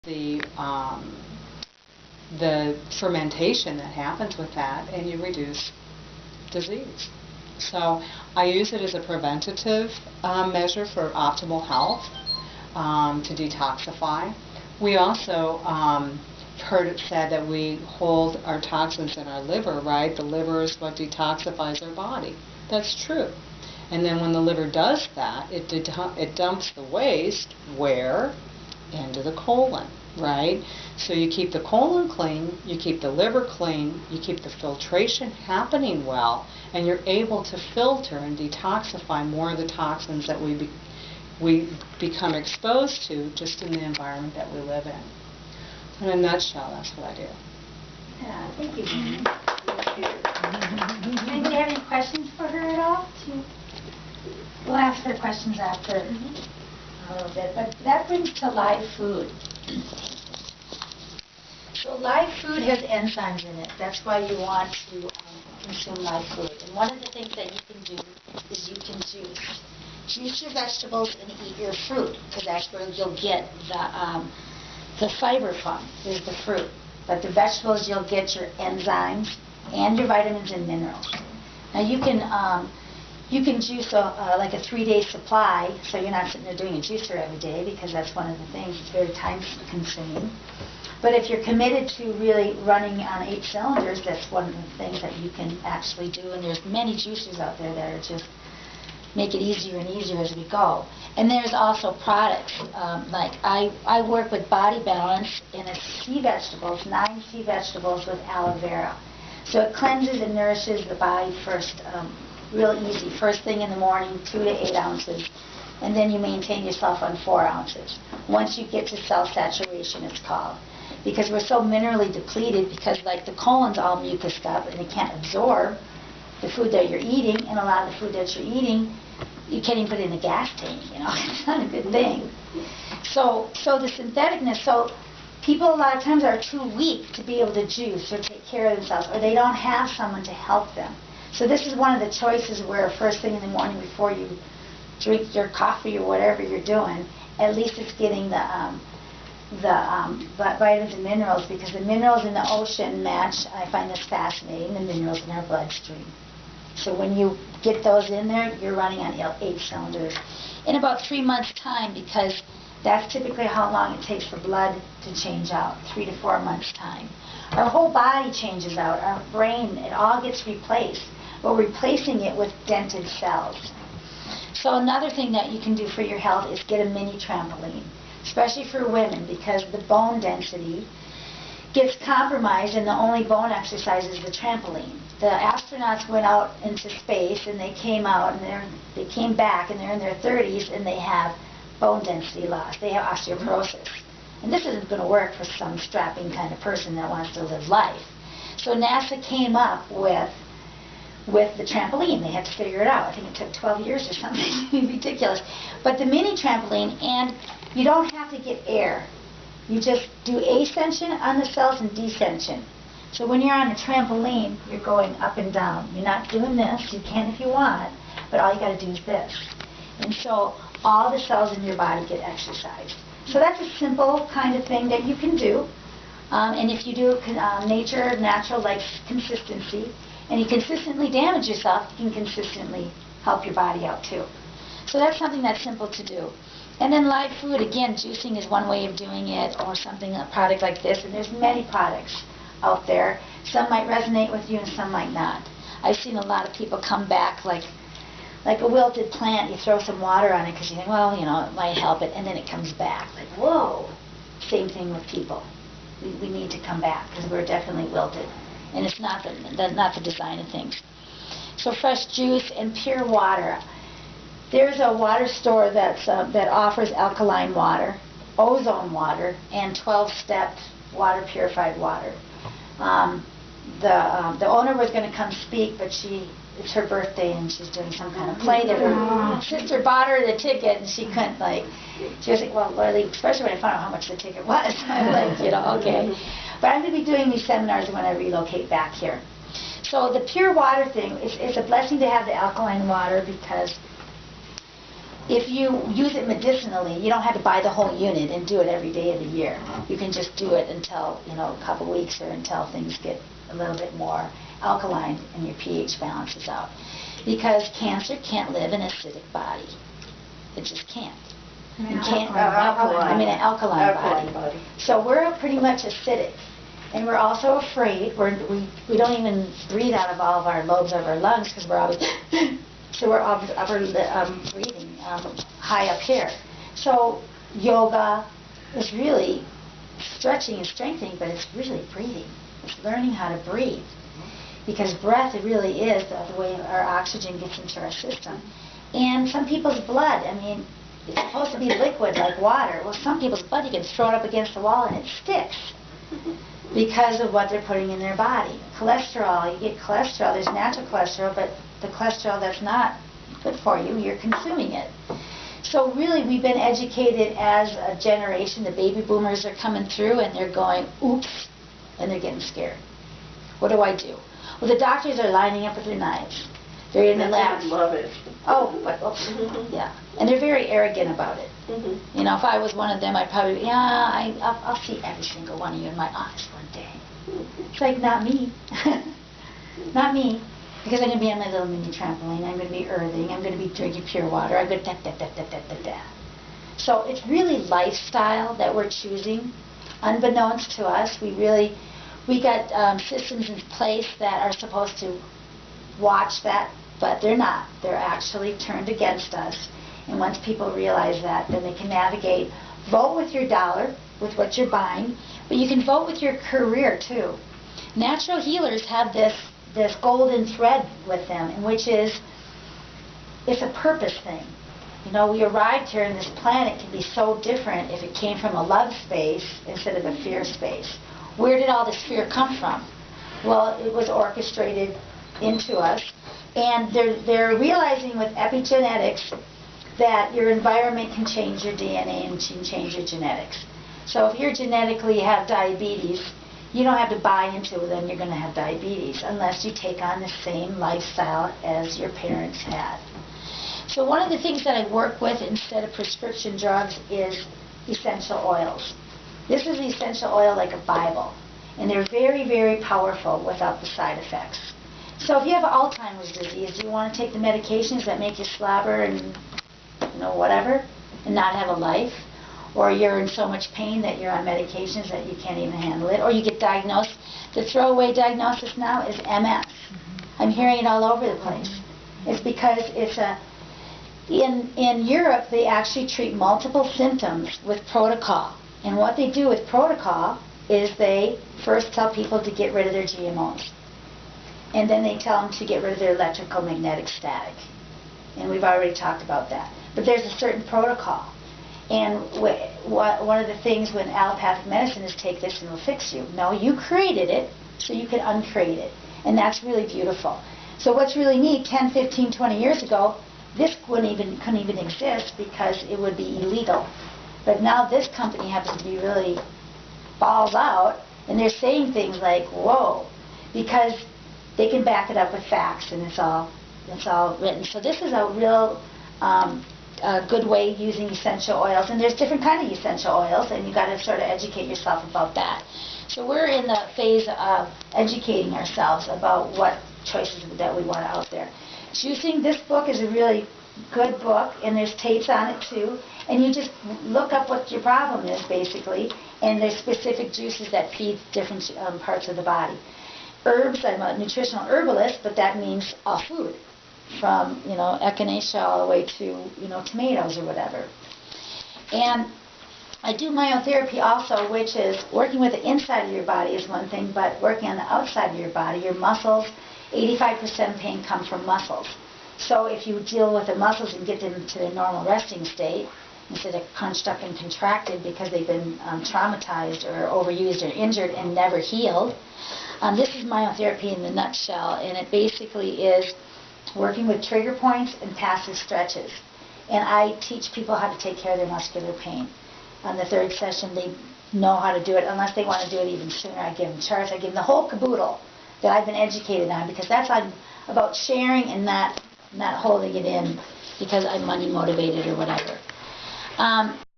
the fermentation that happens with that, and you reduce disease. So I use it as a preventative measure for optimal health, to detoxify. We also heard it said that we hold our toxins in our liver, right? The liver is what detoxifies our body. That's true. And then when the liver does that, it dumps the waste where? Into the colon, right? So you keep the colon clean, you keep the liver clean, you keep the filtration happening well, and you're able to filter and detoxify more of the toxins that we become exposed to just in the environment that we live in. In a nutshell, that's what I do. Yeah, thank you. Anybody have any questions for her at all? We'll ask her questions after a little bit, but that brings to live food. So live food has enzymes in it. That's why you want to consume live food. And one of the things that you can do is you can juice. Juice your vegetables and eat your fruit, because that's where you'll get the fiber from, is the fruit. But the vegetables, you'll get your enzymes and your vitamins and minerals. Now you can juice like a 3-day supply, so you're not sitting there doing a juicer every day, because that's one of the things. It's very time consuming. But if you're committed to really running on 8 cylinders, that's one of the things that you can actually do. And there's many juicers out there that are just make it easier and easier as we go. And there's also products, like I work with Body Balance, and it's sea vegetables, 9 sea vegetables with aloe vera. So it cleanses and nourishes the body first, real easy, first thing in the morning, 2 to 8 ounces. And then you maintain yourself on 4 ounces. Once you get to cell saturation, it's called. Because we're so minerally depleted, because like the colon's all mucused up and it can't absorb the food that you're eating, and a lot of the food that you're eating, you can't even put it in the gas tank, you know, it's not a good thing. So the syntheticness, so people a lot of times are too weak to be able to juice or take care of themselves, or they don't have someone to help them. So this is one of the choices where first thing in the morning before you drink your coffee or whatever you're doing, at least it's getting the vitamins and minerals, because the minerals in the ocean match, I find this fascinating, the minerals in our bloodstream. So when you get those in there, you're running on 8 cylinders in about 3 months' time, because that's typically how long it takes for blood to change out, 3 to 4 months' time. Our whole body changes out, our brain, it all gets replaced. We're replacing it with dented cells. So another thing that you can do for your health is get a mini trampoline, especially for women, because the bone density gets compromised, and the only bone exercise is the trampoline. The astronauts went out into space, and they came out, and they came back, and they're in their 30s, and they have bone density loss. They have osteoporosis. And this isn't going to work for some strapping kind of person that wants to live life. So NASA came up with the trampoline. They had to figure it out. I think it took 12 years or something. Ridiculous. But the mini trampoline, and you don't have to get air. You just do ascension on the cells and descension. So when you're on a trampoline, you're going up and down. You're not doing this. You can if you want, but all you got to do is this. And so all the cells in your body get exercised. So that's a simple kind of thing that you can do. And if you do nature, natural, like consistency, and you consistently damage yourself, you can consistently help your body out too. So that's something that's simple to do. And then live food, again, juicing is one way of doing it, or something, a product like this. And there's many products out there. Some might resonate with you and some might not. I've seen a lot of people come back like a wilted plant. You throw some water on it because you think, well, you know, it might help it, and then it comes back. Like, whoa! Same thing with people. We need to come back because we're definitely wilted. And it's not the design of things. So fresh juice and pure water. There's a water store that offers alkaline water, ozone water, and 12-step water purified water. The owner was going to come speak, but it's her birthday and she's doing some kind of play that her sister bought her the ticket, and she couldn't, she was like, well, especially when I found out how much the ticket was. I'm like, okay. But I'm going to be doing these seminars when I relocate back here. So the pure water thing is a blessing to have the alkaline water, because if you use it medicinally, you don't have to buy the whole unit and do it every day of the year. You can just do it until, a couple weeks or until things get a little bit more alkaline and your pH balances out. Because cancer can't live in an acidic body. It just can't. An alkaline body. So we're pretty much acidic. And we're also afraid. We don't even breathe out of all of our lobes of our lungs because we're always... So we're breathing high up here. So yoga is really stretching and strengthening, but it's really breathing. It's learning how to breathe. Because breath, it really is the way our oxygen gets into our system. And some people's blood, it's supposed to be liquid like water. Well, some people's blood, you can throw it up against the wall and it sticks because of what they're putting in their body. Cholesterol, you get cholesterol, there's natural cholesterol, but the cholesterol that's not good for you, you're consuming it. So really, we've been educated as a generation. The baby boomers are coming through and they're going, oops, and they're getting scared. What do I do? Well, the doctors are lining up with their knives. They're in the lab. I love it. Yeah. And they're very arrogant about it. If I was one of them, I'd probably, I'll see every single one of you in my office one day. It's like, not me. Not me. Because I'm going to be on my little mini trampoline. I'm going to be earthing. I'm going to be drinking pure water. I'm going to So it's really lifestyle that we're choosing. Unbeknownst to us, we got systems in place that are supposed to watch that, but they're not. They're actually turned against us. And once people realize that, then they can navigate. Vote with your dollar, with what you're buying, but you can vote with your career too. Natural healers have this golden thread with them, which is, it's a purpose thing. We arrived here and this planet can be so different if it came from a love space instead of a fear space. Where did all this fear come from? Well, it was orchestrated into us, and they're realizing with epigenetics that your environment can change your DNA and can change your genetics. So if you genetically have diabetes, you don't have to buy into it, then you're going to have diabetes unless you take on the same lifestyle as your parents had. So one of the things that I work with instead of prescription drugs is essential oils. This is the essential oil like a Bible, and they're very, very powerful without the side effects. So if you have Alzheimer's disease, do you want to take the medications that make you slobber and whatever and not have a life? Or you're in so much pain that you're on medications that you can't even handle it, or you get diagnosed. The throwaway diagnosis now is MS. I'm hearing it all over the place. It's because in Europe, they actually treat multiple symptoms with protocol. And what they do with protocol is they first tell people to get rid of their GMOs. And then they tell them to get rid of their electrical magnetic static. And we've already talked about that. But there's a certain protocol. And one of the things when allopathic medicine is take this and it'll fix you. No, you created it, so you can uncreate it. And that's really beautiful. So what's really neat, 10, 15, 20 years ago, this couldn't even exist because it would be illegal. But now this company happens to be really balls out, and they're saying things like, whoa, because they can back it up with facts, and it's all written. So this is a real good way using essential oils, and there's different kind of essential oils, and you got to sort of educate yourself about that. So we're in the phase of educating ourselves about what choices that we want out there. Juicing, this book is a really good book, and there's tapes on it too, and you just look up what your problem is basically, and there's specific juices that feed different parts of the body. Herbs, I'm a nutritional herbalist, but that means all food, from echinacea all the way to tomatoes or whatever. And I do myotherapy also, which is working with the inside of your body is one thing, but working on the outside of your body, your muscles, 85% of pain comes from muscles. So if you deal with the muscles and get them to their normal resting state, instead of crunched up and contracted because they've been traumatized or overused or injured and never healed, this is myotherapy in the nutshell, and it basically is working with trigger points and passive stretches. And I teach people how to take care of their muscular pain. On the third session, they know how to do it. Unless they want to do it even sooner, I give them charts. I give them the whole caboodle that I've been educated on, because that's about sharing and not holding it in because I'm money motivated or whatever.